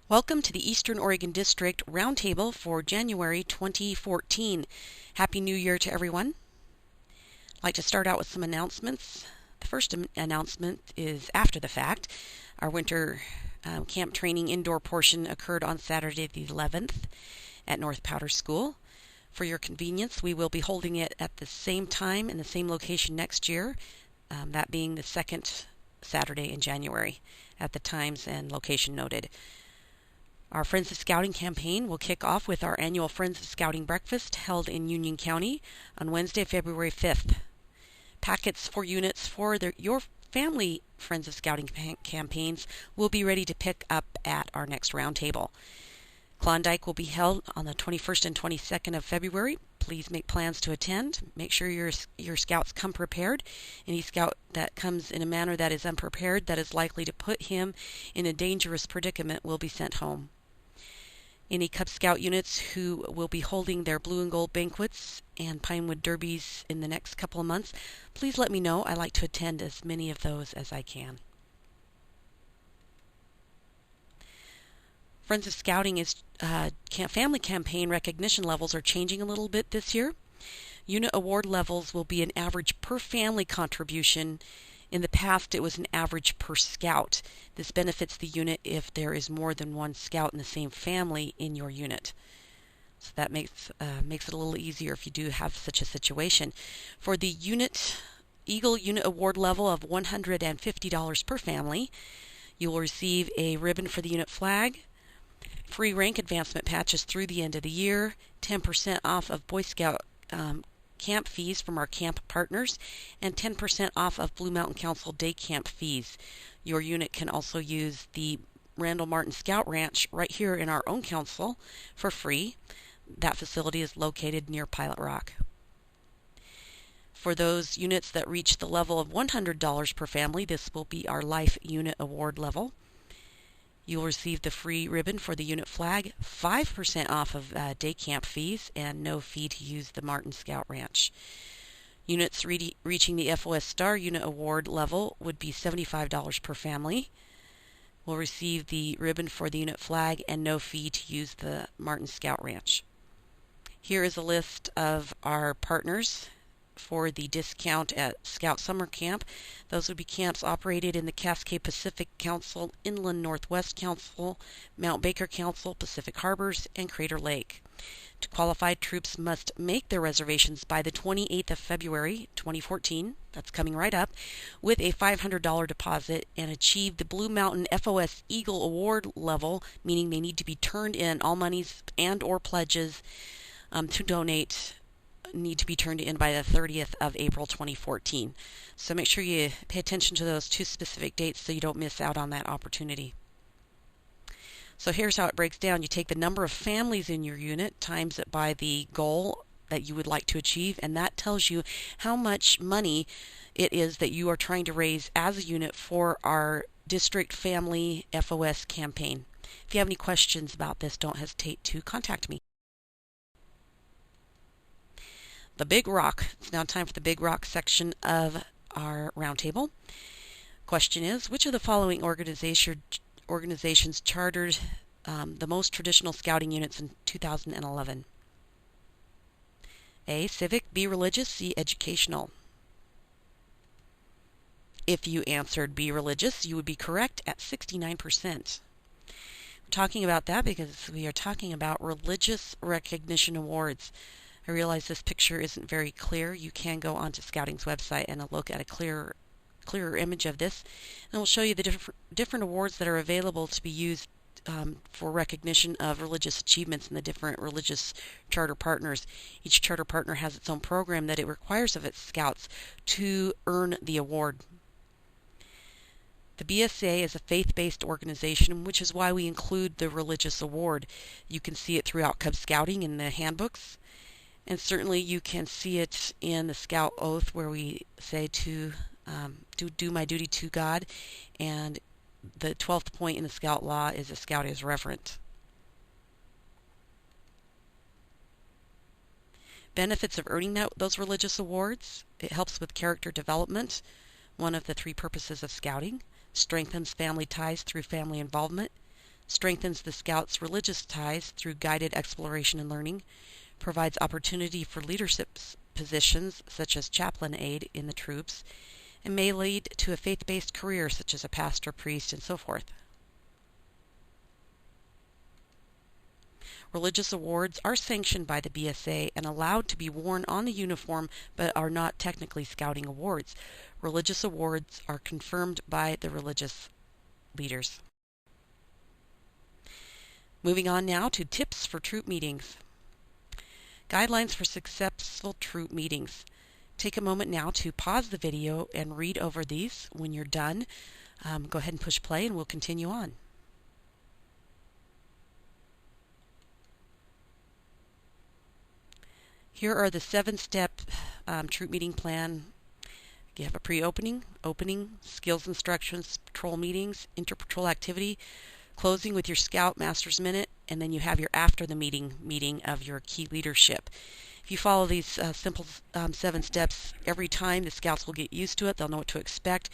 Welcome to the Eastern Oregon District Roundtable for January 2014. Happy New Year to everyone. I'd like to start out with some announcements. The first announcement is after the fact. Our winter camp training indoor portion occurred on Saturday the 11th at North Powder School. For your convenience, we will be holding it at the same time in the same location next year, that being the second Saturday in January at the times and location noted. Our Friends of Scouting campaign will kick off with our annual Friends of Scouting breakfast held in Union County on Wednesday, February 5th. Packets for units for your family Friends of Scouting campaigns will be ready to pick up at our next roundtable. Klondike will be held on the 21st and 22nd of February. Please make plans to attend. Make sure your scouts come prepared. Any scout that comes in a manner that is unprepared, that is likely to put him in a dangerous predicament, will be sent home. Any Cub Scout units who will be holding their blue and gold banquets and Pinewood derbies in the next couple of months, please let me know. I like to attend as many of those as I can. Friends of Scouting is family campaign recognition levels are changing a little bit this year. Unit award levels will be an average per family contribution. In the past, it was an average per scout. This benefits the unit if there is more than one scout in the same family in your unit. So that makes it a little easier if you do have such a situation. For the Eagle Unit Award level of $150 per family, you will receive a ribbon for the unit flag, free rank advancement patches through the end of the year, 10% off of Boy Scout camp fees from our camp partners, and 10% off of Blue Mountain Council day camp fees. Your unit can also use the Randall Martin Scout Ranch right here in our own council for free. That facility is located near Pilot Rock. For those units that reach the level of $100 per family, this will be our Life Unit Award level. You'll receive the free ribbon for the unit flag, 5% off of day camp fees, and no fee to use the Martin Scout Ranch. Units reaching the FOS Star Unit Award level would be $75 per family. Will receive the ribbon for the unit flag and no fee to use the Martin Scout Ranch. Here is a list of our partners for the discount at Scout Summer Camp. Those would be camps operated in the Cascade Pacific Council, Inland Northwest Council, Mount Baker Council, Pacific Harbors, and Crater Lake. To qualify, troops must make their reservations by the 28th of February 2014, that's coming right up, with a $500 deposit and achieve the Blue Mountain FOS Eagle Award level, meaning they need to be turned in. All monies and or pledges to donate need to be turned in by the 30th of April 2014. So make sure you pay attention to those two specific dates so you don't miss out on that opportunity. So here's how it breaks down. You take the number of families in your unit, times it by the goal that you would like to achieve, and that tells you how much money it is that you are trying to raise as a unit for our District Family FOS campaign. If you have any questions about this, don't hesitate to contact me. The Big Rock. It's now time for the Big Rock section of our roundtable. Question is, which of the following organizations chartered the most traditional scouting units in 2011? A. Civic, B. Religious, C. Educational. If you answered B. Religious, you would be correct at 69%. We're talking about that because we are talking about religious recognition awards. I realize this picture isn't very clear. You can go onto Scouting's website and look at a clearer image of this, and we'll show you the different awards that are available to be used for recognition of religious achievements in the different religious charter partners. Each charter partner has its own program that it requires of its scouts to earn the award. The BSA is a faith-based organization, which is why we include the religious award. You can see it throughout Cub Scouting in the handbooks. And certainly you can see it in the Scout Oath where we say to do my duty to God. And the 12th point in the Scout Law is a Scout is reverent. Benefits of earning those religious awards. It helps with character development, one of the 3 purposes of Scouting. Strengthens family ties through family involvement. strengthens the Scouts' religious ties through guided exploration and learning, provides opportunity for leadership positions such as chaplain aide in the troops, and may lead to a faith-based career such as a pastor, priest, and so forth. Religious awards are sanctioned by the BSA and allowed to be worn on the uniform, but are not technically Scouting awards. Religious awards are confirmed by the religious leaders. Moving on now to tips for troop meetings. Guidelines for successful troop meetings. Take a moment now to pause the video and read over these. When you're done, go ahead and push play and we'll continue on. Here are the 7-step troop meeting plan. You have a pre-opening, opening, skills instructions, patrol meetings, inter-patrol activity, closing with your Scout Master's Minute, and then you have your after the meeting of your key leadership. If you follow these simple 7 steps every time, the Scouts will get used to it. They'll know what to expect.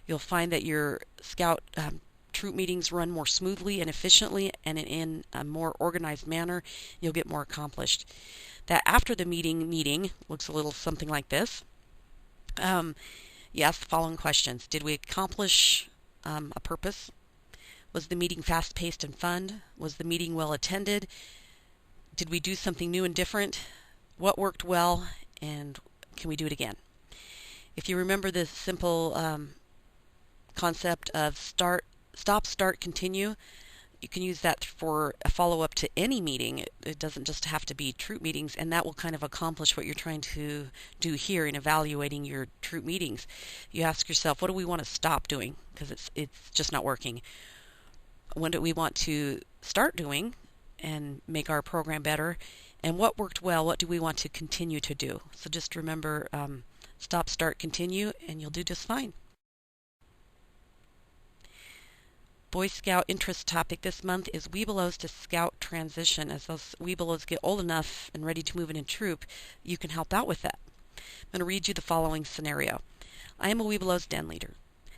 You'll find that your Scout troop meetings run more smoothly and efficiently, and in a more organized manner. You'll get more accomplished. That after the meeting looks a little something like this. You ask the following questions. Did we accomplish a purpose? Was the meeting fast-paced and fun? Was the meeting well attended? Did we do something new and different? What worked well? And can we do it again? If you remember the simple concept of stop, start, continue, you can use that for a follow-up to any meeting. It doesn't just have to be troop meetings, and that will kind of accomplish what you're trying to do here in evaluating your troop meetings. You ask yourself, what do we want to stop doing? Because it's just not working. What do we want to start doing and make our program better? And what worked well, what do we want to continue to do? So just remember, stop, start, continue, and you'll do just fine. Boy Scout interest topic this month is Webelos to Scout transition. As those Webelos get old enough and ready to move in troop, you can help out with that. I'm going to read you the following scenario. I am a Webelos den leader.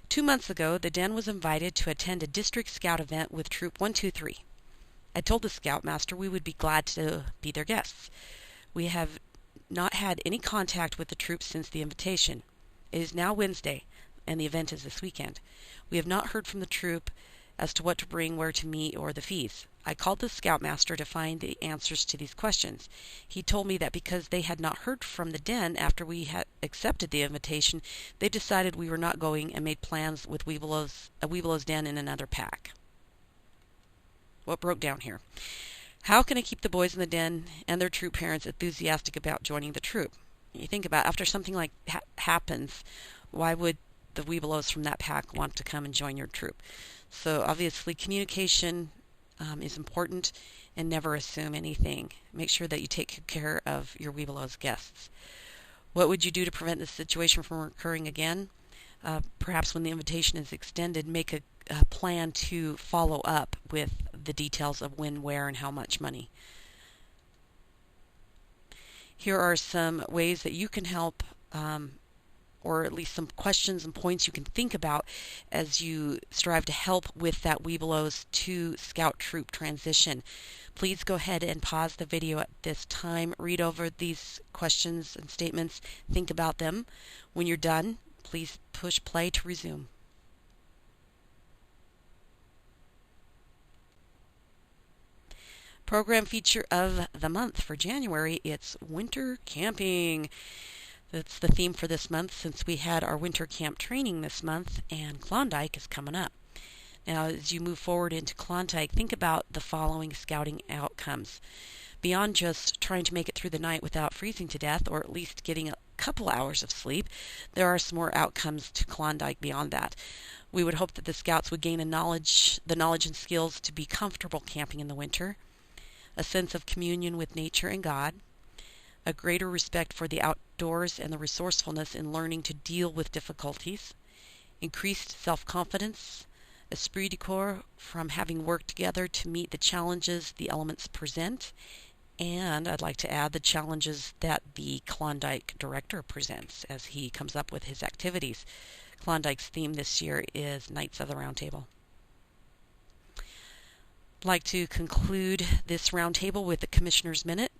2 months ago, the den was invited to attend a district Scout event with Troop 123. I told the Scoutmaster we would be glad to be their guests. We have not had any contact with the troop since the invitation. It is now Wednesday, and the event is this weekend. We have not heard from the troop as to what to bring, where to meet, or the fees. I called the Scoutmaster to find the answers to these questions. He told me that because they had not heard from the den after we had accepted the invitation, they decided we were not going and made plans with a Webelos den in another pack. What broke down here? How can I keep the boys in the den and their troop parents enthusiastic about joining the troop? You think about it, after something like happens, why would the Webelos from that pack want to come and join your troop? So obviously communication is important, and never assume anything. Make sure that you take care of your Webelos guests. What would you do to prevent this situation from occurring again? Perhaps when the invitation is extended, make a plan to follow up with the details of when, where, and how much money. Here are some ways that you can help, or at least some questions and points you can think about as you strive to help with that Webelos to Scout troop transition. Please go ahead and pause the video at this time. Read over these questions and statements. Think about them. When you're done, please push play to resume. Program feature of the month for January, it's winter camping. That's the theme for this month, since we had our winter camp training this month and Klondike is coming up. Now, as you move forward into Klondike, think about the following scouting outcomes. Beyond just trying to make it through the night without freezing to death, or at least getting a couple hours of sleep, there are some more outcomes to Klondike beyond that. We would hope that the scouts would gain the knowledge and skills to be comfortable camping in the winter, a sense of communion with nature and God, a greater respect for the outdoors and the resourcefulness in learning to deal with difficulties, increased self-confidence, esprit de corps from having worked together to meet the challenges the elements present, and I'd like to add the challenges that the Klondike director presents as he comes up with his activities. Klondike's theme this year is Knights of the Roundtable. like to conclude this roundtable with the Commissioner's Minute.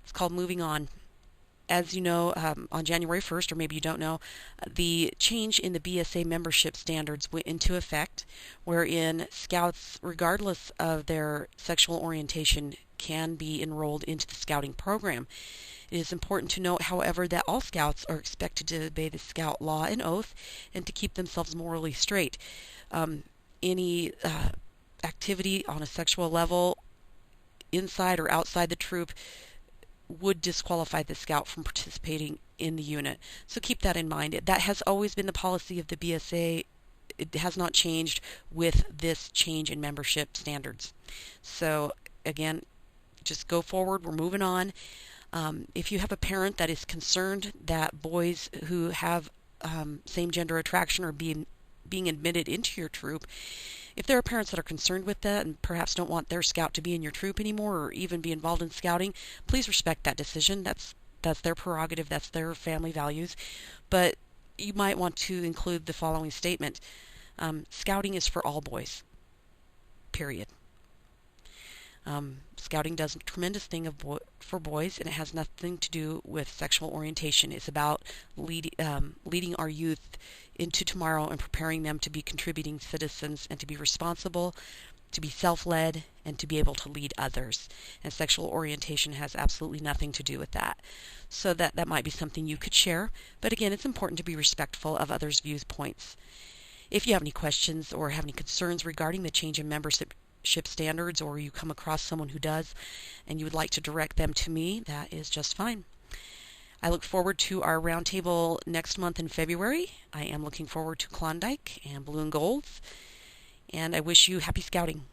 It's called Moving On. As you know, on January 1st, or maybe you don't know, the change in the BSA membership standards went into effect, wherein Scouts, regardless of their sexual orientation, can be enrolled into the Scouting program. It is important to note, however, that all Scouts are expected to obey the Scout law and oath and to keep themselves morally straight. Any activity on a sexual level, inside or outside the troop, would disqualify the Scout from participating in the unit. So keep that in mind. That has always been the policy of the BSA. It has not changed with this change in membership standards. So again, just go forward. We're moving on. If you have a parent that is concerned that boys who have same-gender attraction are being admitted into your troop, if there are parents that are concerned with that and perhaps don't want their Scout to be in your troop anymore or even be involved in Scouting, please respect that decision. That's their prerogative. That's their family values. But you might want to include the following statement. Scouting is for all boys. Period. Scouting does a tremendous thing for boys, and it has nothing to do with sexual orientation. It's about leading our youth into tomorrow and preparing them to be contributing citizens and to be responsible, to be self-led, and to be able to lead others. And sexual orientation has absolutely nothing to do with that. So that might be something you could share. But again, it's important to be respectful of others' viewpoints. If you have any questions or have any concerns regarding the change in membership standards, or you come across someone who does and you would like to direct them to me, that is just fine. I look forward to our roundtable next month in February. I am looking forward to Klondike and Blue and Golds, and I wish you happy Scouting.